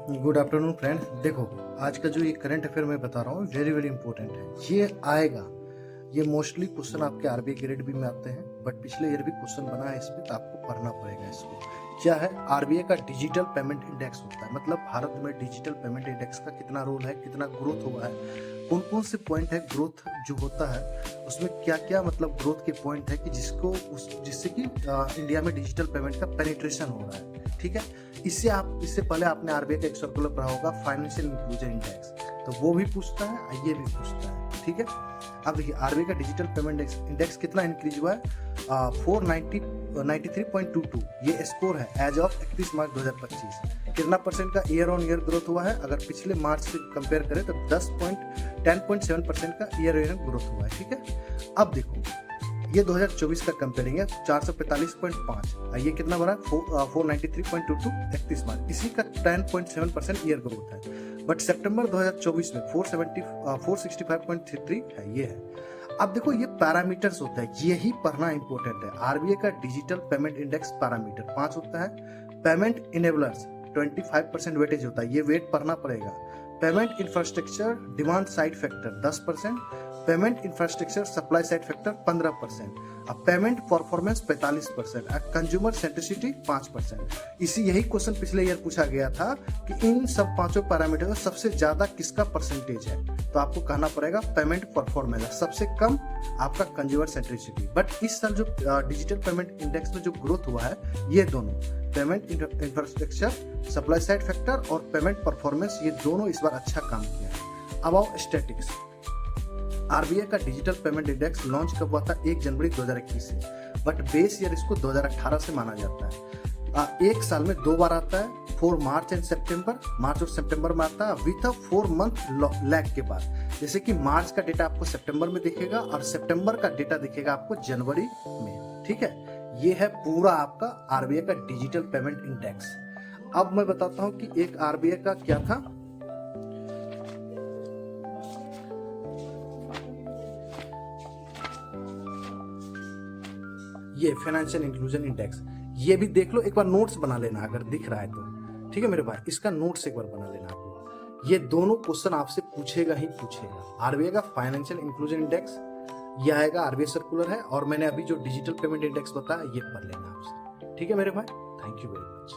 Good afternoon friends. देखो, आज का जो ये करंट अफेयर मैं बता रहा हूँ वेरी वेरी इंपॉर्टेंट है। ये आएगा, ये मोस्टली क्वेश्चन आपके आरबीआई ग्रेड भी में आते हैं, बट पिछले ईयर भी क्वेश्चन बना है इस पे, तो आपको पढ़ना पड़ेगा इसको। क्या है? आरबीआई का डिजिटल पेमेंट इंडेक्स होता है, मतलब भारत में डिजिटल पेमेंट इंडेक्स का कितना रोल है, कितना ग्रोथ हुआ है, कौन कौन से पॉइंट है ग्रोथ जो होता है उसमें, क्या क्या मतलब ग्रोथ के पॉइंट है कि जिससे कि इंडिया में डिजिटल पेमेंट का पेनिट्रेशन हो रहा है। ठीक है, इससे पहले आपने आरबीआई का एक सर्कुलर पढ़ा होगा, फाइनेंशियल इंक्लूजन इंडेक्स, तो वो भी पूछता है, ये भी पूछता है। ठीक है, अब देखिए आरबीआई का डिजिटल पेमेंट इंडेक्स कितना इंक्रीज हुआ है, 493.22 ये स्कोर है एज ऑफ 31 मार्च 2025। कितना परसेंट का ईयर ऑन ईयर ग्रोथ हुआ है? अगर पिछले मार्च से कंपेयर करें तो 10.7% का ईयर ऑन ईयर ग्रोथ हुआ है। ठीक है, अब देखो ये 2024 का कंपेयरिंग है, 445.5, ये कितना बना? 493.22 31 मार्च, इसी का 10.7% ईयर ग्रोथ है। बट सितंबर 2024 में 465.33 है, ये है। अब देखो ये पैरामीटर्स होता है, यही पढ़ना इंपॉर्टेंट है। आरबीआई का डिजिटल पेमेंट इंडेक्स पैरामीटर 5 होता है। पेमेंट इनेबलर्स 25% वेटेज होता है, ये वेट पढ़ना पड़ेगा। Payment infrastructure demand side factor 10%, payment infrastructure supply side factor 15%, अब पेमेंट परफॉर्मेंस 45%, कंज्यूमर सेंट्रिसिटी 5%। यही क्वेश्चन पिछले ईयर पूछा गया था कि इन सब पांचों पैरामीटर में सबसे ज्यादा किसका परसेंटेज है, तो आपको कहना पड़ेगा पेमेंट परफॉर्मेंस, सबसे कम आपका कंज्यूमर सेंट्रिसिटी। बट इस साल जो डिजिटल पेमेंट इंडेक्स में जो ग्रोथ हुआ है, ये दोनों payment infrastructure supply side factor और पेमेंट परफॉर्मेंस, ये दोनों इस बार अच्छा काम किया है। अब आओ स्टैटिक्स। आरबीआई का डिजिटल पेमेंट इंडेक्स लॉन्च कब हुआ था? 1 जनवरी 2021 से, बट बेस ईयर इसको 2018 से माना जाता है। एक साल में 2 बार आता है, 4 मार्च एंड सितंबर, मार्च और सितंबर में आता है विथ अ 4 मंथ लैग के बाद। जैसे कि मार्च का डेटा आपको सितंबर में दिखेगा और सितंबर का डेटा दिखेगा आपको जनवरी में। ठीक है, ये है पूरा आपका आरबीआई का डिजिटल पेमेंट इंडेक्स। अब मैं बताता हूं कि एक आरबीआई का क्या था, ये फाइनेंशियल इंक्लूजन इंडेक्स, ये भी देख लो, एक बार नोट्स बना लेना अगर दिख रहा है तो। ठीक है मेरे भाई, इसका नोट्स एक बार बना लेना आप लोग। ये दोनों क्वेश्चन आपसे पूछेगा ही पूछेगा। आरबीआई का फाइनेंशियल इंक्लूजन इंडेक्स ये आएगा, आरबीआई सर्कुलर है, और मैंने अभी जो डिजिटल पेमेंट इंडेक्स बताया ये पढ़ लेना आपसे। ठीक है मेरे भाई, थैंक यू वेरी मच।